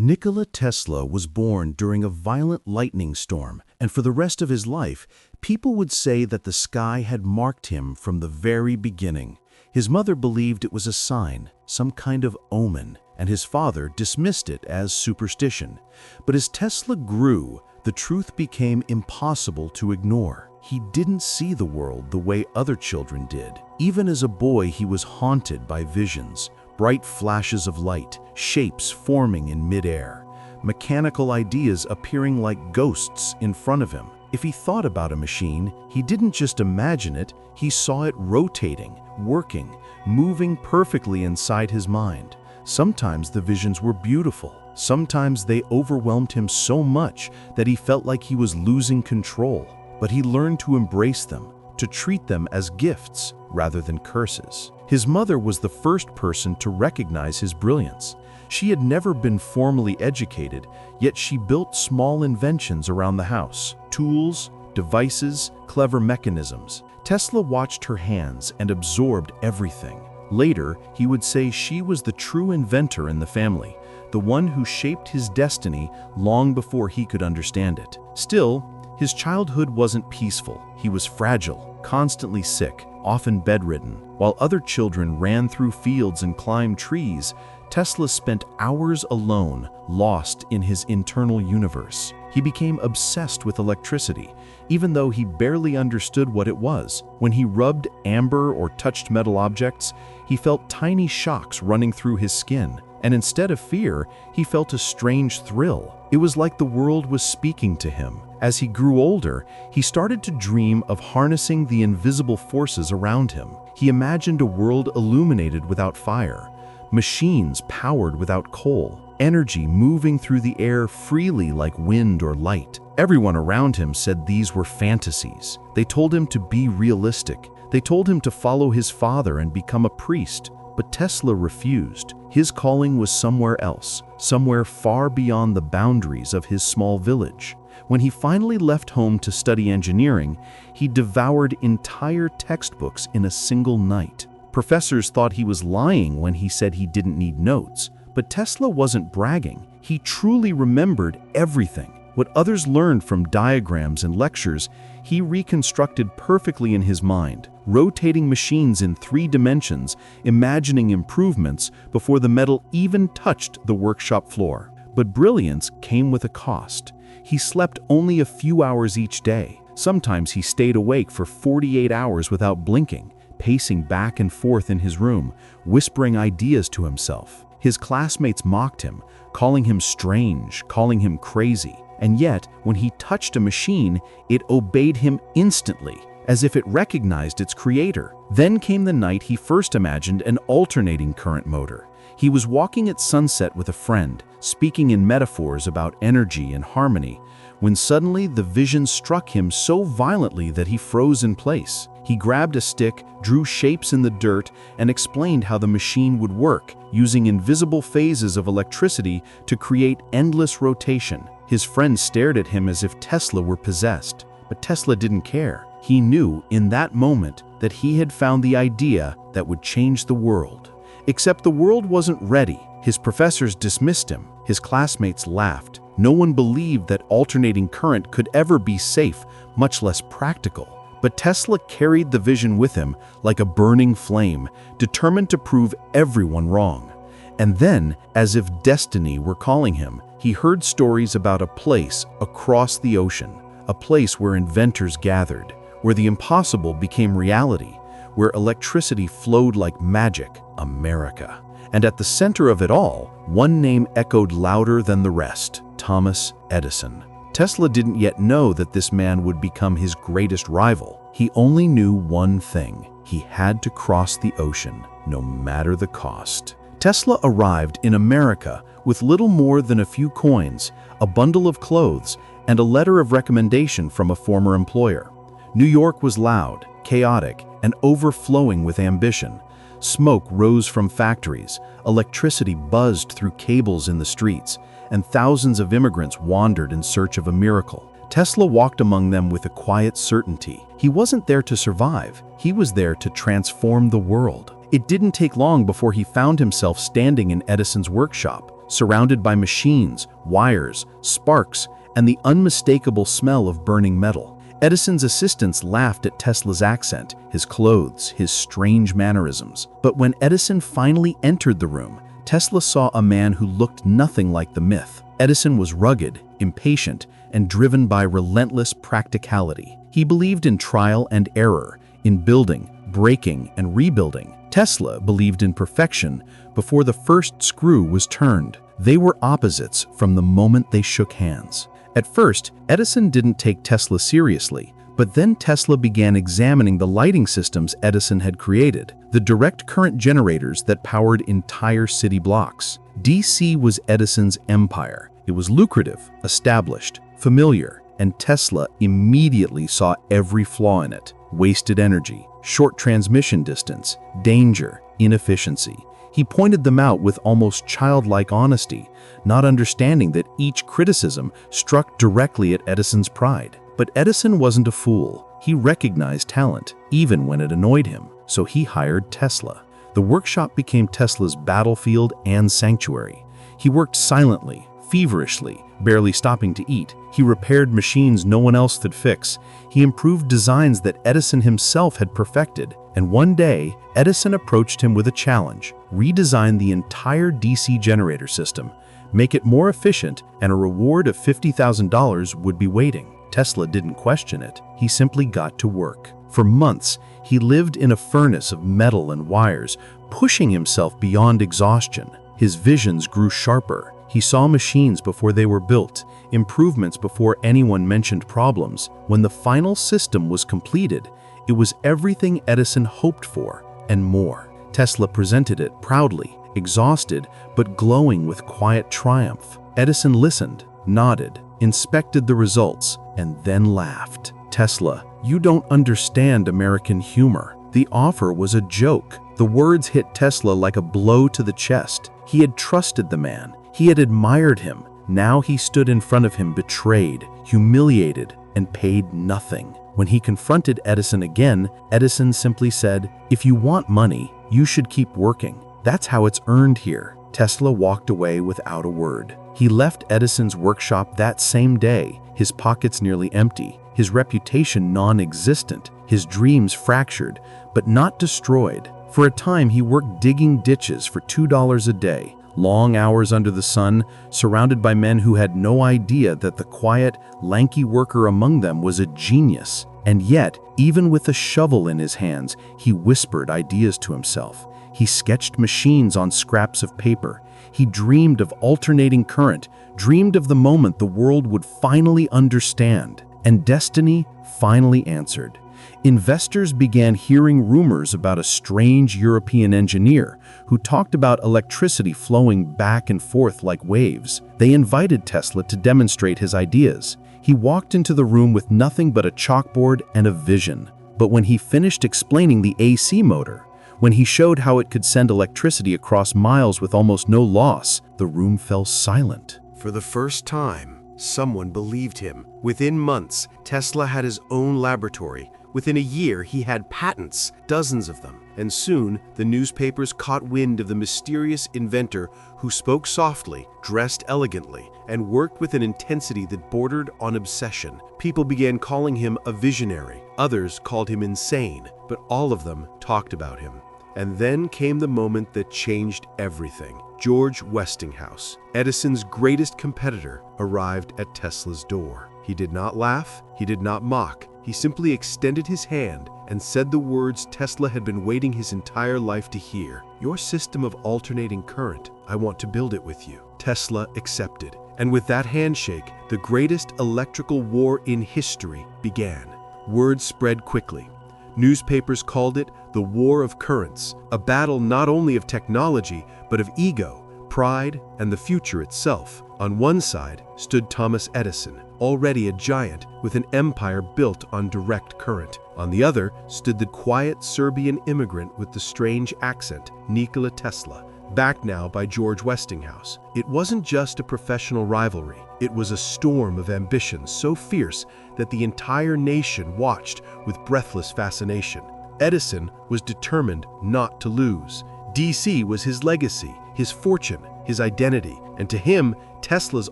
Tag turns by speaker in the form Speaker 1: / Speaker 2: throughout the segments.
Speaker 1: Nikola Tesla was born during a violent lightning storm, and for the rest of his life, people would say that the sky had marked him from the very beginning. His mother believed it was a sign, some kind of omen, and his father dismissed it as superstition. But as Tesla grew, the truth became impossible to ignore. He didn't see the world the way other children did. Even as a boy, he was haunted by visions. Bright flashes of light, shapes forming in midair, mechanical ideas appearing like ghosts in front of him. If he thought about a machine, he didn't just imagine it, he saw it rotating, working, moving perfectly inside his mind. Sometimes the visions were beautiful. Sometimes they overwhelmed him so much that he felt like he was losing control. But he learned to embrace them, to treat them as gifts rather than curses. His mother was the first person to recognize his brilliance. She had never been formally educated, yet she built small inventions around the house. Tools, devices, clever mechanisms. Tesla watched her hands and absorbed everything. Later, he would say she was the true inventor in the family, the one who shaped his destiny long before he could understand it. Still, his childhood wasn't peaceful. He was fragile, constantly sick, often bedridden. While other children ran through fields and climbed trees, Tesla spent hours alone, lost in his internal universe. He became obsessed with electricity, even though he barely understood what it was. When he rubbed amber or touched metal objects, he felt tiny shocks running through his skin. And instead of fear, he felt a strange thrill. It was like the world was speaking to him. As he grew older, he started to dream of harnessing the invisible forces around him. He imagined a world illuminated without fire, machines powered without coal, energy moving through the air freely like wind or light. Everyone around him said these were fantasies. They told him to be realistic. They told him to follow his father and become a priest. But Tesla refused. His calling was somewhere else, somewhere far beyond the boundaries of his small village. When he finally left home to study engineering, he devoured entire textbooks in a single night. Professors thought he was lying when he said he didn't need notes, but Tesla wasn't bragging. He truly remembered everything. What others learned from diagrams and lectures, he reconstructed perfectly in his mind, rotating machines in 3 dimensions, imagining improvements before the metal even touched the workshop floor. But brilliance came with a cost. He slept only a few hours each day. Sometimes he stayed awake for 48 hours without blinking, pacing back and forth in his room, whispering ideas to himself. His classmates mocked him, calling him strange, calling him crazy. And yet, when he touched a machine, it obeyed him instantly, as if it recognized its creator. Then came the night he first imagined an alternating current motor. He was walking at sunset with a friend, speaking in metaphors about energy and harmony, when suddenly the vision struck him so violently that he froze in place. He grabbed a stick, drew shapes in the dirt, and explained how the machine would work, using invisible phases of electricity to create endless rotation. His friend stared at him as if Tesla were possessed, but Tesla didn't care. He knew in that moment that he had found the idea that would change the world. Except the world wasn't ready. His professors dismissed him. His classmates laughed. No one believed that alternating current could ever be safe, much less practical. But Tesla carried the vision with him like a burning flame, determined to prove everyone wrong. And then, as if destiny were calling him, he heard stories about a place across the ocean, a place where inventors gathered, where the impossible became reality, where electricity flowed like magic, America. And at the center of it all, one name echoed louder than the rest: Thomas Edison. Tesla didn't yet know that this man would become his greatest rival. He only knew one thing: he had to cross the ocean, no matter the cost. Tesla arrived in America with little more than a few coins, a bundle of clothes, and a letter of recommendation from a former employer. New York was loud, chaotic, and overflowing with ambition. Smoke rose from factories, electricity buzzed through cables in the streets, and thousands of immigrants wandered in search of a miracle. Tesla walked among them with a quiet certainty. He wasn't there to survive, he was there to transform the world. It didn't take long before he found himself standing in Edison's workshop, surrounded by machines, wires, sparks, and the unmistakable smell of burning metal. Edison's assistants laughed at Tesla's accent, his clothes, his strange mannerisms. But when Edison finally entered the room, Tesla saw a man who looked nothing like the myth. Edison was rugged, impatient, and driven by relentless practicality. He believed in trial and error, in building, breaking, and rebuilding. Tesla believed in perfection before the first screw was turned. They were opposites from the moment they shook hands. At first, Edison didn't take Tesla seriously, but then Tesla began examining the lighting systems Edison had created, the direct current generators that powered entire city blocks. DC was Edison's empire. It was lucrative, established, familiar, and Tesla immediately saw every flaw in it: wasted energy, short transmission distance, danger, inefficiency. He pointed them out with almost childlike honesty, not understanding that each criticism struck directly at Edison's pride. But Edison wasn't a fool. He recognized talent, even when it annoyed him, so he hired Tesla. The workshop became Tesla's battlefield and sanctuary. He worked silently, feverishly, barely stopping to eat. He repaired machines no one else could fix. He improved designs that Edison himself had perfected. And one day, Edison approached him with a challenge: redesign the entire DC generator system, make it more efficient, and a reward of $50,000 would be waiting. Tesla didn't question it. He simply got to work. For months, he lived in a furnace of metal and wires, pushing himself beyond exhaustion. His visions grew sharper. He saw machines before they were built, improvements before anyone mentioned problems. When the final system was completed, it was everything Edison hoped for and more. Tesla presented it proudly, exhausted but glowing with quiet triumph. Edison listened, nodded, inspected the results, and then laughed. "Tesla, you don't understand American humor. The offer was a joke." The words hit Tesla like a blow to the chest. He had trusted the man. He had admired him. Now he stood in front of him betrayed, humiliated, and paid nothing. When he confronted Edison again, Edison simply said, "If you want money, you should keep working. That's how it's earned here." Tesla walked away without a word. He left Edison's workshop that same day, his pockets nearly empty, his reputation non-existent, his dreams fractured, but not destroyed. For a time, he worked digging ditches for $2 a day, long hours under the sun, surrounded by men who had no idea that the quiet, lanky worker among them was a genius. And yet, even with a shovel in his hands, he whispered ideas to himself. He sketched machines on scraps of paper. He dreamed of alternating current, dreamed of the moment the world would finally understand. And destiny finally answered. Investors began hearing rumors about a strange European engineer who talked about electricity flowing back and forth like waves. They invited Tesla to demonstrate his ideas. He walked into the room with nothing but a chalkboard and a vision. But when he finished explaining the AC motor, when he showed how it could send electricity across miles with almost no loss, the room fell silent.
Speaker 2: For the first time, someone believed him. Within months, Tesla had his own laboratory. Within a year, he had patents, dozens of them. And soon, the newspapers caught wind of the mysterious inventor who spoke softly, dressed elegantly, and worked with an intensity that bordered on obsession. People began calling him a visionary. Others called him insane, but all of them talked about him. And then came the moment that changed everything. George Westinghouse, Edison's greatest competitor, arrived at Tesla's door. He did not laugh, he did not mock. He simply extended his hand and said the words Tesla had been waiting his entire life to hear. "Your system of alternating current, I want to build it with you." Tesla accepted. And with that handshake, the greatest electrical war in history began. Word spread quickly. Newspapers called it the War of Currents, a battle not only of technology, but of ego, pride, and the future itself. On one side stood Thomas Edison, already a giant with an empire built on direct current. On the other stood the quiet Serbian immigrant with the strange accent, Nikola Tesla, backed now by George Westinghouse. It wasn't just a professional rivalry. It was a storm of ambition so fierce that the entire nation watched with breathless fascination. Edison was determined not to lose. DC was his legacy, his fortune, his identity, and to him, Tesla's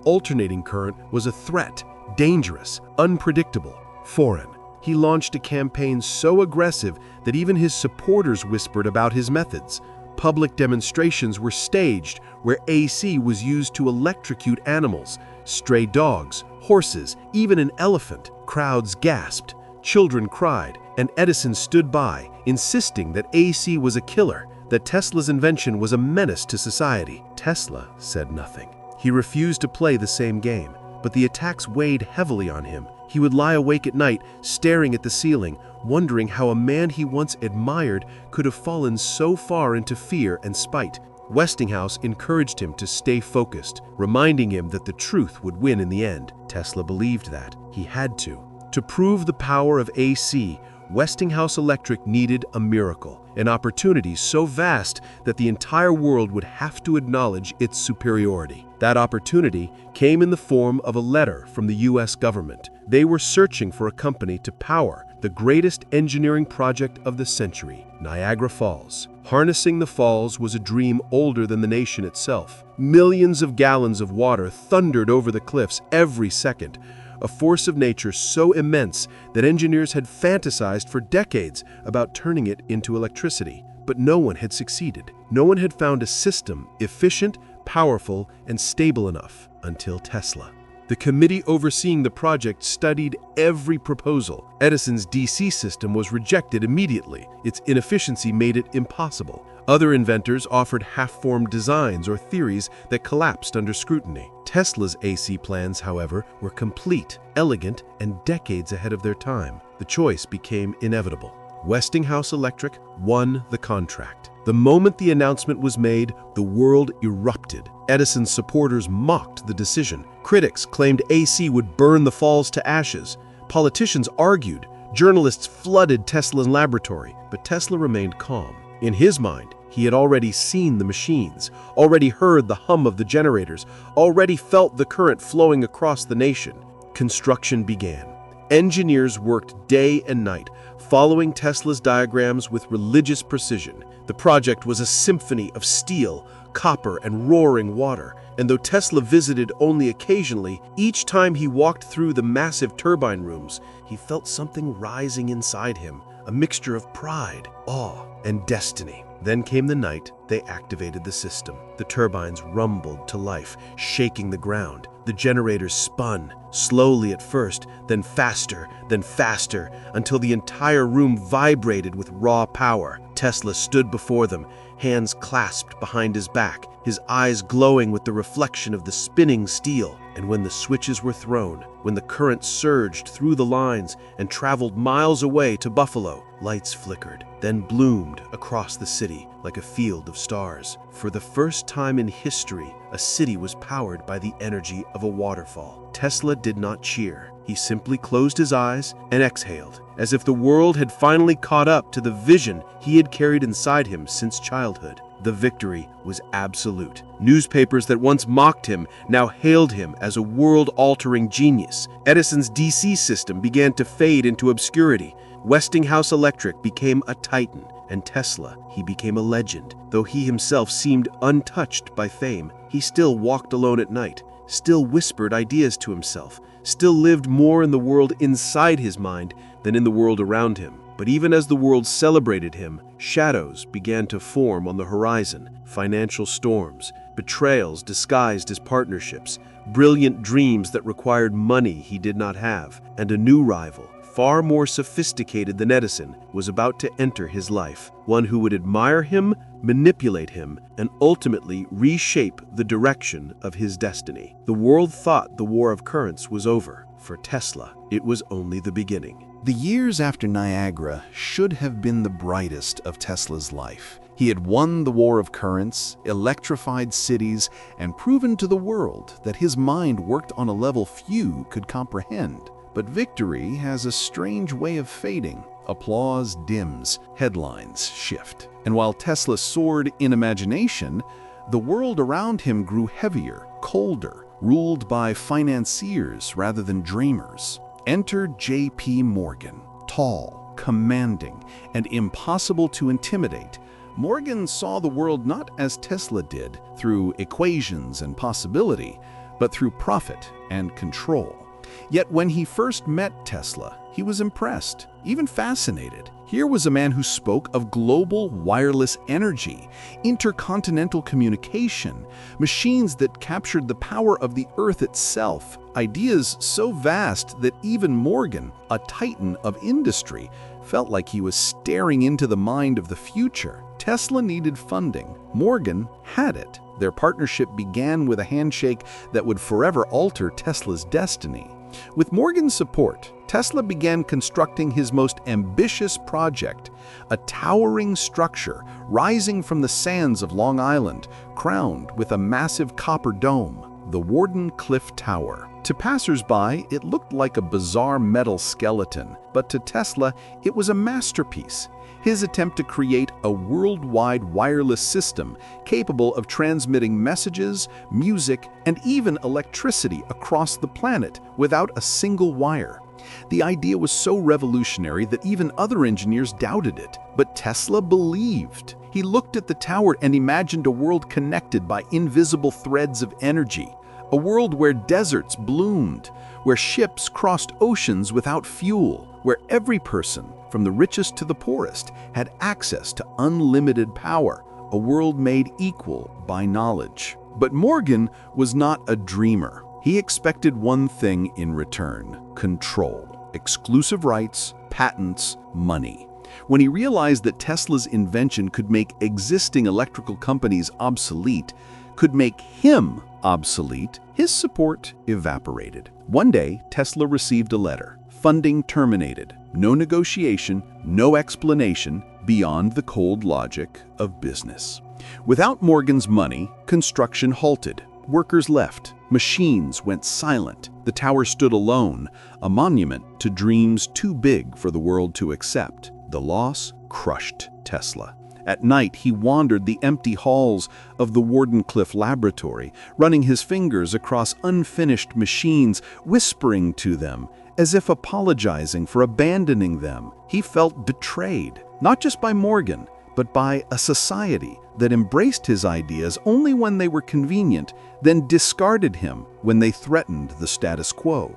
Speaker 2: alternating current was a threat, dangerous, unpredictable, foreign. He launched a campaign so aggressive that even his supporters whispered about his methods. Public demonstrations were staged where AC was used to electrocute animals, stray dogs, horses, even an elephant. Crowds gasped, children cried, and Edison stood by, insisting that AC was a killer, that Tesla's invention was a menace to society. Tesla said nothing. He refused to play the same game, but the attacks weighed heavily on him. He would lie awake at night, staring at the ceiling, wondering how a man he once admired could have fallen so far into fear and spite. Westinghouse encouraged him to stay focused, reminding him that the truth would win in the end. Tesla believed that. He had to. To prove the power of AC, Westinghouse Electric needed a miracle, an opportunity so vast that the entire world would have to acknowledge its superiority. That opportunity came in the form of a letter from the US government. They were searching for a company to power the greatest engineering project of the century, Niagara Falls. Harnessing the falls was a dream older than the nation itself. Millions of gallons of water thundered over the cliffs every second, a force of nature so immense that engineers had fantasized for decades about turning it into electricity. But no one had succeeded. No one had found a system efficient, powerful, and stable enough until Tesla. The committee overseeing the project studied every proposal. Edison's DC system was rejected immediately. Its inefficiency made it impossible. Other inventors offered half-formed designs or theories that collapsed under scrutiny. Tesla's AC plans, however, were complete, elegant, and decades ahead of their time. The choice became inevitable. Westinghouse Electric won the contract. The moment the announcement was made, the world erupted. Edison's supporters mocked the decision. Critics claimed AC would burn the falls to ashes. Politicians argued. Journalists flooded Tesla's laboratory, but Tesla remained calm. In his mind, he had already seen the machines, already heard the hum of the generators, already felt the current flowing across the nation. Construction began. Engineers worked day and night, following Tesla's diagrams with religious precision. The project was a symphony of steel, copper, and roaring water, and though Tesla visited only occasionally, each time he walked through the massive turbine rooms, he felt something rising inside him, a mixture of pride, awe, and destiny. Then came the night they activated the system. The turbines rumbled to life, shaking the ground. The generators spun, slowly at first, then faster, until the entire room vibrated with raw power. Tesla stood before them, hands clasped behind his back, his eyes glowing with the reflection of the spinning steel. And when the switches were thrown, when the current surged through the lines and traveled miles away to Buffalo, lights flickered, then bloomed across the city like a field of stars. For the first time in history, a city was powered by the energy of a waterfall. Tesla did not cheer. He simply closed his eyes and exhaled, as if the world had finally caught up to the vision he had carried inside him since childhood. The victory was absolute. Newspapers that once mocked him now hailed him as a world-altering genius. Edison's DC system began to fade into obscurity. Westinghouse Electric became a titan, and Tesla, he became a legend. Though he himself seemed untouched by fame, he still walked alone at night, still whispered ideas to himself, still lived more in the world inside his mind than in the world around him. But even as the world celebrated him, shadows began to form on the horizon. Financial storms, betrayals disguised as partnerships, brilliant dreams that required money he did not have, and a new rival, far more sophisticated than Edison, was about to enter his life. One who would admire him, manipulate him, and ultimately reshape the direction of his destiny. The world thought the war of currents was over. For Tesla, it was only the beginning.
Speaker 1: The years after Niagara should have been the brightest of Tesla's life. He had won the war of currents, electrified cities, and proven to the world that his mind worked on a level few could comprehend. But victory has a strange way of fading. Applause dims, headlines shift. And while Tesla soared in imagination, the world around him grew heavier, colder, ruled by financiers rather than dreamers. Enter J.P. Morgan, tall, commanding, and impossible to intimidate, Morgan saw the world not as Tesla did, through equations and possibility, but through profit and control. Yet when he first met Tesla, he was impressed, even fascinated. Here was a man who spoke of global wireless energy, intercontinental communication, machines that captured the power of the Earth itself, ideas so vast that even Morgan, a titan of industry, felt like he was staring into the mind of the future. Tesla needed funding. Morgan had it. Their partnership began with a handshake that would forever alter Tesla's destiny. With Morgan's support, Tesla began constructing his most ambitious project, a towering structure rising from the sands of Long Island, crowned with a massive copper dome, the Wardenclyffe Tower. To passers-by, it looked like a bizarre metal skeleton, but to Tesla, it was a masterpiece. His attempt to create a worldwide wireless system capable of transmitting messages, music, and even electricity across the planet without a single wire. The idea was so revolutionary that even other engineers doubted it, but Tesla believed. He looked at the tower and imagined a world connected by invisible threads of energy, a world where deserts bloomed, where ships crossed oceans without fuel, where every person, from the richest to the poorest, had access to unlimited power, a world made equal by knowledge. But Morgan was not a dreamer. He expected one thing in return: control, exclusive rights, patents, money. When he realized that Tesla's invention could make existing electrical companies obsolete, could make him obsolete, his support evaporated. One day, Tesla received a letter. Funding terminated. No negotiation, no explanation beyond the cold logic of business. Without Morgan's money, construction halted. Workers left. Machines went silent. The tower stood alone, a monument to dreams too big for the world to accept. The loss crushed Tesla. At night, he wandered the empty halls of the Wardenclyffe laboratory, running his fingers across unfinished machines, whispering to them, as if apologizing for abandoning them. He felt betrayed, not just by Morgan, but by a society that embraced his ideas only when they were convenient, then discarded him when they threatened the status quo.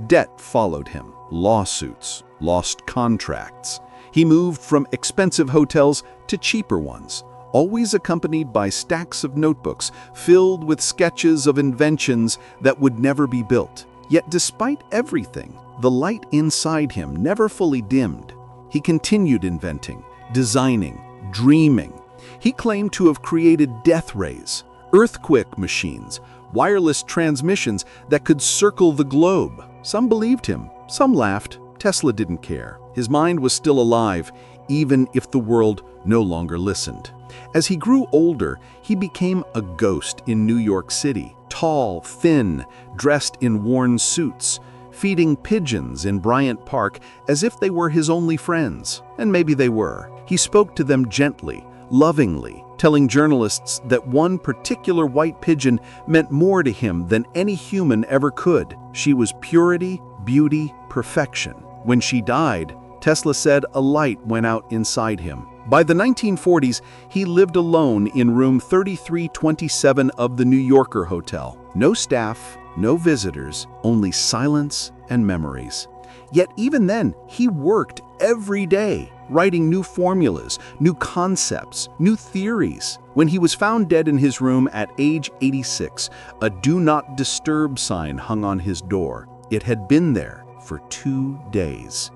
Speaker 1: Debt followed him, lawsuits, lost contracts. He moved from expensive hotels to cheaper ones, always accompanied by stacks of notebooks filled with sketches of inventions that would never be built. Yet despite everything, the light inside him never fully dimmed. He continued inventing, designing, dreaming. He claimed to have created death rays, earthquake machines, wireless transmissions that could circle the globe. Some believed him, some laughed. Tesla didn't care. His mind was still alive, even if the world no longer listened. As he grew older, he became a ghost in New York City, tall, thin, dressed in worn suits, feeding pigeons in Bryant Park as if they were his only friends. And maybe they were. He spoke to them gently, lovingly, telling journalists that one particular white pigeon meant more to him than any human ever could. She was purity, beauty, perfection. When she died, Tesla said a light went out inside him. By the 1940s, he lived alone in room 3327 of the New Yorker Hotel. No staff, no visitors, only silence and memories. Yet even then, he worked every day, writing new formulas, new concepts, new theories. When he was found dead in his room at age 86, a "Do Not Disturb" sign hung on his door. It had been there for 2 days.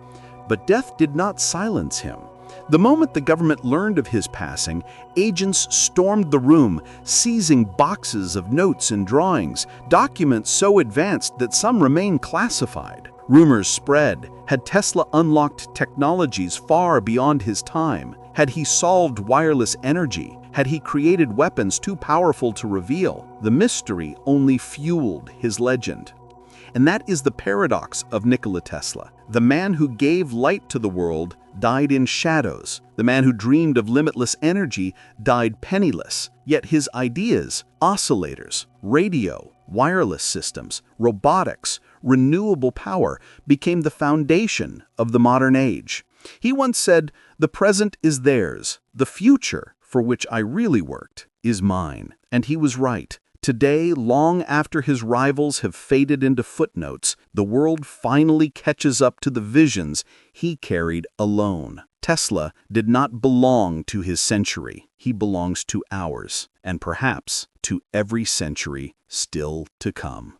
Speaker 1: But death did not silence him. The moment the government learned of his passing, agents stormed the room, seizing boxes of notes and drawings, documents so advanced that some remain classified. Rumors spread. Had Tesla unlocked technologies far beyond his time? Had he solved wireless energy? Had he created weapons too powerful to reveal? The mystery only fueled his legend. And that is the paradox of Nikola Tesla. The man who gave light to the world died in shadows. The man who dreamed of limitless energy died penniless. Yet his ideas, oscillators, radio, wireless systems, robotics, renewable power, became the foundation of the modern age. He once said, "The present is theirs, the future for which I really worked is mine." And he was right. Today, long after his rivals have faded into footnotes, the world finally catches up to the visions he carried alone. Tesla did not belong to his century. He belongs to ours, and perhaps to every century still to come.